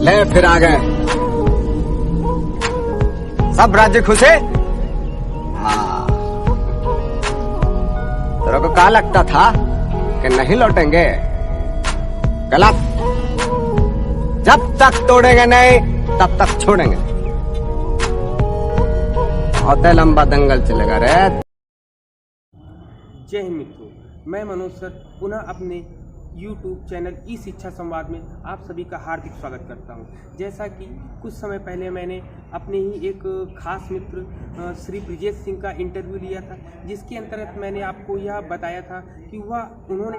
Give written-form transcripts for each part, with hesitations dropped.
ले फिर आ गए सब राज्य खुशे। हाँ, तेरे को क्या लगता था कि नहीं लौटेंगे? गलत। जब तक तोड़ेंगे नहीं तब तक छोड़ेंगे। बहुत लंबा दंगल चलेगा रे। जय हिंद मित्रों, मैं मनोज सर पुनः अपने YouTube चैनल ई शिक्षा संवाद में आप सभी का हार्दिक स्वागत करता हूं। जैसा कि कुछ समय पहले मैंने अपने ही एक खास मित्र श्री ब्रिजेश सिंह का इंटरव्यू लिया था, जिसके अंतर्गत मैंने आपको यह बताया था कि उन्होंने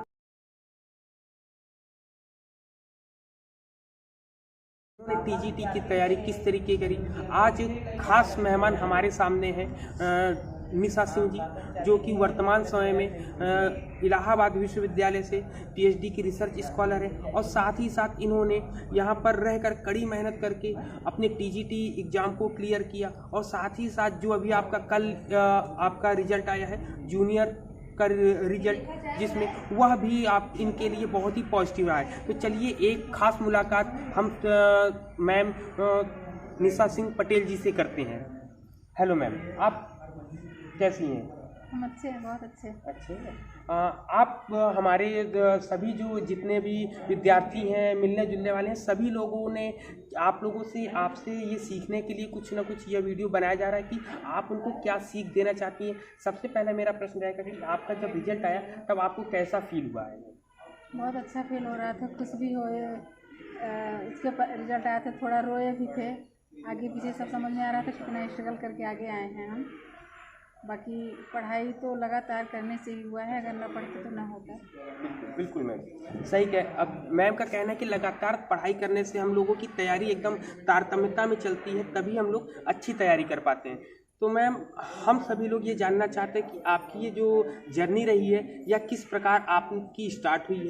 टीजीटी की तैयारी किस तरीके करी। आज खास मेहमान हमारे सामने हैं निशा सिंह जी, जो कि वर्तमान समय में इलाहाबाद विश्वविद्यालय से पीएचडी की रिसर्च स्कॉलर है और साथ ही साथ इन्होंने यहाँ पर रहकर कड़ी मेहनत करके अपने टीजीटी एग्ज़ाम को क्लियर किया और साथ ही साथ जो अभी आपका कल आपका रिजल्ट आया है जूनियर का रिजल्ट, जिसमें वह भी आप इनके लिए बहुत ही पॉजिटिव रहा है। तो चलिए एक खास मुलाकात हम मैम निशा सिंह पटेल जी से करते हैं। हेलो मैम, आप कैसी हैं? हम अच्छे हैं, बहुत अच्छे। अच्छे हैं। आप हमारे सभी जो जितने भी विद्यार्थी हैं, मिलने जुलने वाले हैं, सभी लोगों ने आप लोगों से आपसे ये सीखने के लिए कुछ ना कुछ यह वीडियो बनाया जा रहा है कि आप उनको क्या सीख देना चाहती हैं। सबसे पहला मेरा प्रश्न रहेगा कि आपका जब रिजल्ट आया तब आपको कैसा फील हुआ है? बहुत अच्छा फील हो रहा था, खुश भी हुए। इसके रिजल्ट आया था, थोड़ा रोए भी थे। आगे पीछे सब समझ में आ रहा था कितना स्ट्रगल करके आगे आए हैं हम। बाकी पढ़ाई तो लगातार करने से ही हुआ है, अगर ना पढ़ते तो ना होता। बिल्कुल मैम, सही कह। अब मैम का कहना है कि लगातार पढ़ाई करने से हम लोगों की तैयारी एकदम तारतम्यता में चलती है, तभी हम लोग अच्छी तैयारी कर पाते हैं। तो मैम, हम सभी लोग ये जानना चाहते हैं कि आपकी ये जो जर्नी रही है या किस प्रकार आपकी स्टार्ट हुई है?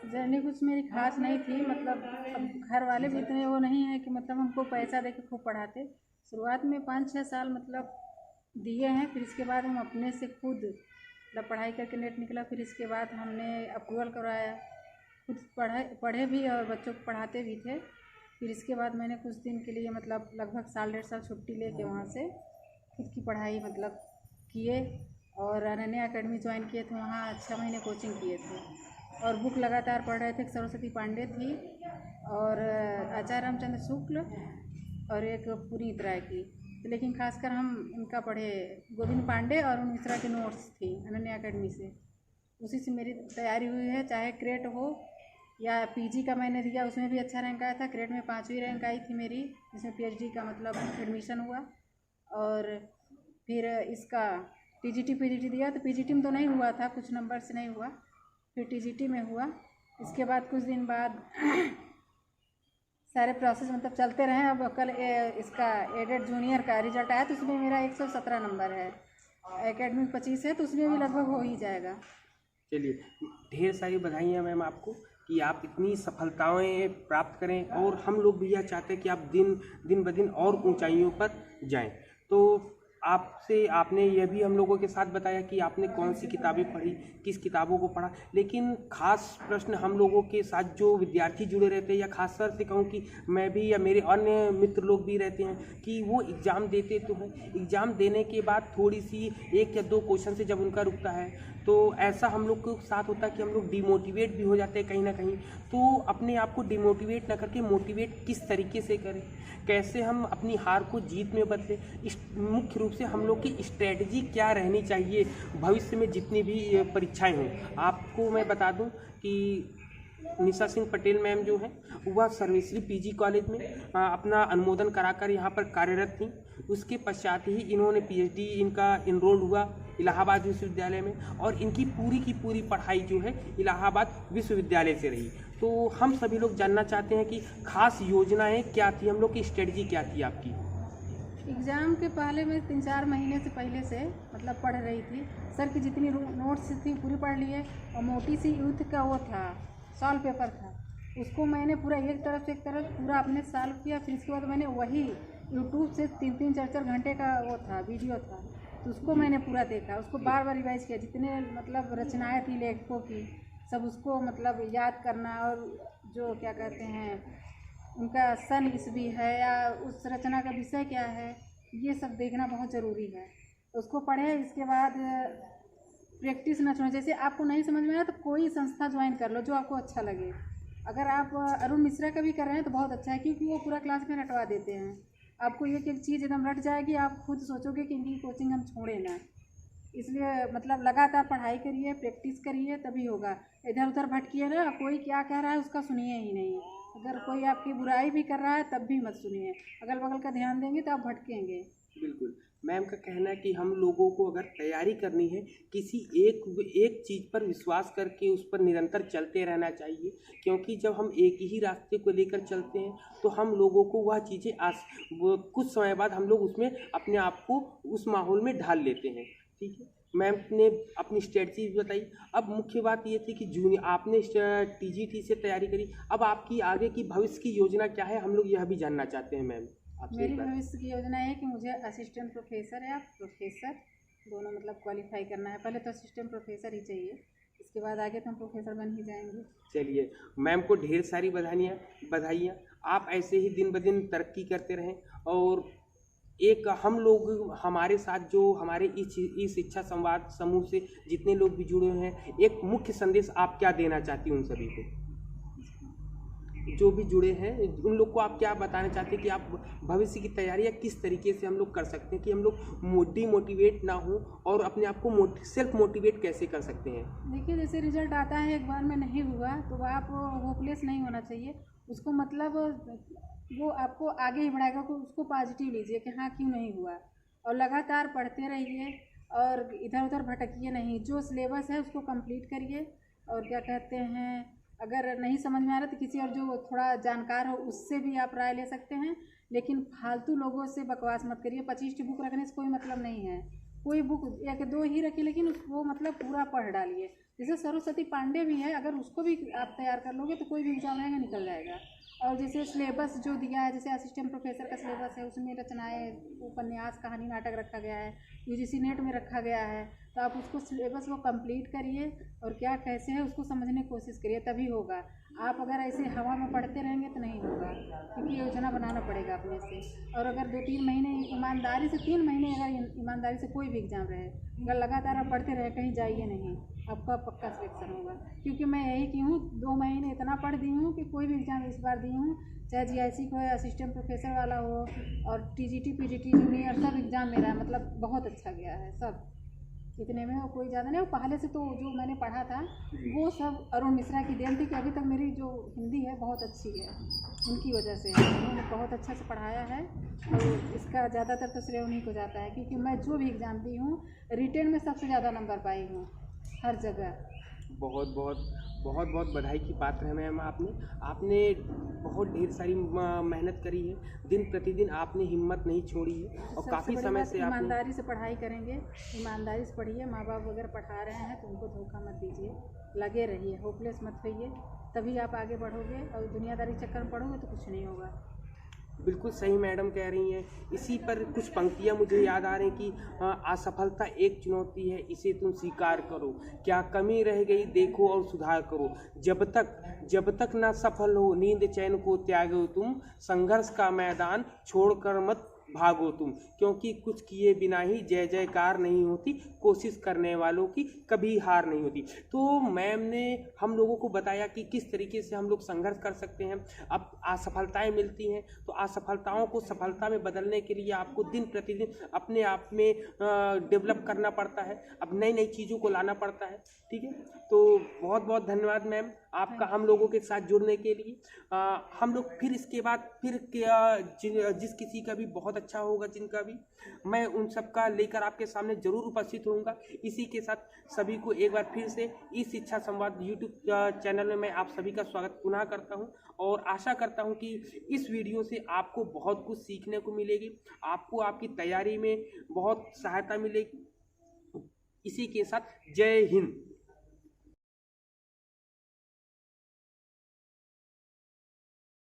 जर्नी कुछ मेरी खास नहीं थी, मतलब अब घर वाले भी इतने वो नहीं है कि मतलब हमको पैसा दे के खूब पढ़ाते। शुरुआत में 5-6 साल मतलब दिए हैं, फिर इसके बाद हम अपने से खुद मतलब पढ़ाई करके नेट निकला। फिर इसके बाद हमने अप्रूवल करवाया, खुद पढ़े भी और बच्चों को पढ़ाते भी थे। फिर इसके बाद मैंने कुछ दिन के लिए मतलब लगभग 1.5 साल छुट्टी लेके वहाँ से खुद की पढ़ाई मतलब किए और अनन्या अकेडमी ज्वाइन किए थे। वहाँ 6 महीने कोचिंग किए थे और बुक लगातार पढ़ रहे थे। एक सरस्वती पांडे थी और आचार्य रामचंद्र शुक्ल और एक पुनीत राय की। लेकिन खासकर हम इनका पढ़े गोविंद पांडे और मिश्रा के नोट्स थी अनन्या अकेडमी से, उसी से मेरी तैयारी हुई है। चाहे क्रेट हो या पीजी का मैंने दिया, उसमें भी अच्छा रैंक आया था। क्रेट में 5वीं रैंक आई थी मेरी, जिसमें पीएचडी का मतलब एडमिशन हुआ। और फिर इसका टीजीटी पीजीटी दिया तो पीजीटी में तो नहीं हुआ था, कुछ नंबर से नहीं हुआ, फिर टीजीटी में हुआ। इसके बाद कुछ दिन बाद सारे प्रोसेस मतलब चलते रहे। अब कल इसका एडेड जूनियर का रिजल्ट आया तो उसमें मेरा 117 नंबर है, एकेडमिक 25 है, तो उसमें भी लगभग हो ही जाएगा। चलिए, ढेर सारी बधाइयाँ मैम आपको कि आप इतनी सफलताएं प्राप्त करें और हम लोग भी यह चाहते हैं कि आप दिन ब दिन और ऊंचाइयों पर जाएं। तो आपने यह भी हम लोगों के साथ बताया कि आपने कौन सी किताबें पढ़ी, किस किताबों को पढ़ा, लेकिन खास प्रश्न हम लोगों के साथ जो विद्यार्थी जुड़े रहते हैं या खास तौर से कहूँ कि मैं भी या मेरे अन्य मित्र लोग भी रहते हैं कि वो एग्ज़ाम देते तो हैं, एग्ज़ाम देने के बाद थोड़ी सी 1 या 2 क्वेश्चन से जब उनका रुकता है तो ऐसा हम लोग के साथ होता है कि हम लोग डिमोटिवेट भी हो जाते हैं कहीं ना कहीं। तो अपने आप को डिमोटिवेट ना करके मोटिवेट किस तरीके से करें, कैसे हम अपनी हार को जीत में बदलें, मुख्य रूप से हम लोग की स्ट्रेटजी क्या रहनी चाहिए भविष्य में जितनी भी परीक्षाएं हों। आपको मैं बता दूं कि निशा सिंह पटेल मैम जो हैं वह सर्वेश्वरी पीजी कॉलेज में अपना अनुमोदन कराकर यहाँ पर कार्यरत थी। उसके पश्चात ही इन्होंने पीएचडी इनका इनरोल हुआ इलाहाबाद विश्वविद्यालय में और इनकी पूरी की पूरी पढ़ाई जो है इलाहाबाद विश्वविद्यालय से रही। तो हम सभी लोग जानना चाहते हैं कि खास योजनाएं क्या थी, हम लोग की स्ट्रेटजी क्या थी आपकी? एग्ज़ाम के पहले मैं 3-4 महीने से पहले से मतलब पढ़ रही थी। सर की जितनी नोट्स थी पूरी पढ़ लिए और मोटी सी यूथ का वो था सॉल्व पेपर था, उसको मैंने पूरा एक तरफ से एक तरफ पूरा अपने सॉल्व किया। फिर इसके बाद मैंने वही यूट्यूब से 3-3, 4-4 घंटे का वो था वीडियो था, तो उसको मैंने पूरा देखा, उसको बार बार रिवाइज किया। जितने मतलब रचनाएँ थी लेखकों की सब उसको मतलब याद करना और जो क्या कहते हैं उनका सन ईस्वी है या उस रचना का विषय क्या है, ये सब देखना बहुत ज़रूरी है। उसको पढ़े, इसके बाद प्रैक्टिस ना छोड़ें। जैसे आपको नहीं समझ में आया तो कोई संस्था ज्वाइन कर लो जो आपको अच्छा लगे। अगर आप अरुण मिश्रा का भी कर रहे हैं तो बहुत अच्छा है, क्योंकि वो पूरा क्लास में रटवा देते हैं। आपको एक एक चीज़ एकदम रट जाएगी, आप खुद सोचोगे कि इनकी कोचिंग हम छोड़ें ना। इसलिए मतलब लगातार पढ़ाई करिए, प्रैक्टिस करिए, तभी होगा। इधर उधर भटकिए ना, कोई क्या कह रहा है उसका सुनिए ही नहीं। अगर कोई आपकी बुराई भी कर रहा है तब भी मत सुनिए, अगल बगल का ध्यान देंगे तो आप भटकेंगे। बिल्कुल, मैम का कहना है कि हम लोगों को अगर तैयारी करनी है, किसी एक चीज़ पर विश्वास करके उस पर निरंतर चलते रहना चाहिए, क्योंकि जब हम एक ही रास्ते को लेकर चलते हैं तो हम लोगों को वह चीज़ें कुछ समय बाद हम लोग उसमें अपने आप को उस माहौल में ढाल लेते हैं। ठीक है, मैम ने अपनी स्ट्रेटजी बताई। अब मुख्य बात ये थी कि जूनियर आपने TGT से तैयारी करी, अब आपकी आगे की भविष्य की योजना क्या है, हम लोग यह भी जानना चाहते हैं मैम आपसे। मेरी भविष्य की योजना है कि मुझे असिस्टेंट प्रोफेसर या प्रोफेसर दोनों मतलब क्वालिफाई करना है। पहले तो असिस्टेंट प्रोफेसर ही चाहिए, इसके बाद आगे तो हम प्रोफेसर बन ही जाएंगे। चलिए, मैम को ढेर सारी बधाइयाँ। आप ऐसे ही दिन ब दिन तरक्की करते रहें। और एक हम लोग हमारे साथ जो हमारे इस शिक्षा संवाद समूह से जितने लोग भी जुड़े हुए हैं, एक मुख्य संदेश आप क्या देना चाहती हैं उन सभी को जो भी जुड़े हैं, उन लोग को आप क्या बताना चाहते हैं कि आप भविष्य की तैयारियां किस तरीके से हम लोग कर सकते हैं कि हम लोग डिमोटिवेट ना हो और अपने आप को सेल्फ मोटिवेट कैसे कर सकते हैं? देखिए, जैसे रिजल्ट आता है, एक बार में नहीं हुआ तो आप होपलेस नहीं होना चाहिए। उसको मतलब वो आपको आगे ही बढ़ाएगा, उसको पॉजिटिव लीजिए कि हाँ क्यों नहीं हुआ, और लगातार पढ़ते रहिए और इधर उधर भटकिए नहीं। जो सिलेबस है उसको कंप्लीट करिए, और क्या कहते हैं, अगर नहीं समझ में आ रहा तो किसी और जो थोड़ा जानकार हो उससे भी आप राय ले सकते हैं, लेकिन फालतू लोगों से बकवास मत करिए। 25 बुक रखने से कोई मतलब नहीं है। कोई बुक या कि 2 ही रखिए, लेकिन वो मतलब पूरा पढ़ डालिए। जैसे सरस्वती पांडे भी है, अगर उसको भी आप तैयार कर लोगे तो कोई भी एग्जाम रहेगा निकल जाएगा। और जैसे सिलेबस जो दिया है, जैसे असिस्टेंट प्रोफेसर का सिलेबस है, उसमें रचनाएं, उपन्यास, कहानी, नाटक रखा गया है, UGC नेट में रखा गया है, तो आप उसको सिलेबस को कंप्लीट करिए और क्या कैसे है उसको समझने की कोशिश करिए, तभी होगा। आप अगर ऐसे हवा में पढ़ते रहेंगे तो नहीं होगा, क्योंकि योजना बनाना पड़ेगा अपने से। और अगर 2-3 महीने ईमानदारी से, 3 महीने अगर ईमानदारी से कोई भी एग्ज़ाम रहे, अगर लगातार आप पढ़ते रहे, कहीं जाइए नहीं, आपका पक्का सिलेक्शन होगा। क्योंकि मैं यही की हूँ, 2 महीने इतना पढ़ दी हूँ कि कोई भी एग्ज़ाम इस बार दी हूँ, चाहे GIC को असिस्टेंट प्रोफेसर वाला हो और TGT PGT जूनियर, सब एग्ज़ाम मेरा मतलब बहुत अच्छा गया है। सब इतने में वो कोई ज़्यादा नहीं, वो पहले से तो जो मैंने पढ़ा था वो सब अरुण मिश्रा की देन थी कि अभी तक मेरी जो हिंदी है बहुत अच्छी है, उनकी वजह से। उन्होंने बहुत अच्छा से पढ़ाया है, तो इसका ज़्यादातर तो श्रेय उन्हीं को जाता है, क्योंकि मैं जो भी एग्ज़ाम दी हूँ रिटेन में सबसे ज़्यादा नंबर पाई हूँ हर जगह। बहुत बहुत बधाई की पात्र है मैम। आपने बहुत ढेर सारी मेहनत करी है, दिन प्रतिदिन आपने हिम्मत नहीं छोड़ी है और काफ़ी समय से आप ईमानदारी से पढ़ाई करेंगे, ईमानदारी से पढ़िए। माँ बाप अगर पढ़ा रहे हैं तो उनको धोखा मत दीजिए, लगे रहिए, होपलेस मत होइए, तभी आप आगे बढ़ोगे। और दुनियादारी चक्कर में पढ़ोगे तो कुछ नहीं होगा। बिल्कुल सही मैडम कह रही हैं। इसी पर कुछ पंक्तियाँ मुझे याद आ रही कि असफलता एक चुनौती है, इसे तुम स्वीकार करो, क्या कमी रह गई देखो और सुधार करो, जब तक ना सफल हो नींद चैन को त्यागो तुम, संघर्ष का मैदान छोड़कर मत भागो तुम, क्योंकि कुछ किए बिना ही जय जयकार नहीं होती, कोशिश करने वालों की कभी हार नहीं होती। तो मैम ने हम लोगों को बताया कि किस तरीके से हम लोग संघर्ष कर सकते हैं। अब असफलताएं मिलती हैं तो असफलताओं को सफलता में बदलने के लिए आपको दिन प्रतिदिन अपने आप में डेवलप करना पड़ता है, अब नई नई चीज़ों को लाना पड़ता है। ठीक है, तो बहुत बहुत धन्यवाद मैम आपका हम लोगों के साथ जुड़ने के लिए। हम लोग फिर इसके बाद फिर जिस किसी का भी बहुत अच्छा होगा, जिनका भी, मैं उन सब का लेकर आपके सामने जरूर उपस्थित होऊंगा। इसी के साथ सभी को एक बार फिर से इस शिक्षा संवाद YouTube चैनल में मैं आप सभी का स्वागत पुनः करता हूं और आशा करता हूं कि इस वीडियो से आपको बहुत कुछ सीखने को मिलेगी, आपको आपकी तैयारी में बहुत सहायता मिलेगी। इसी के साथ जय हिंद।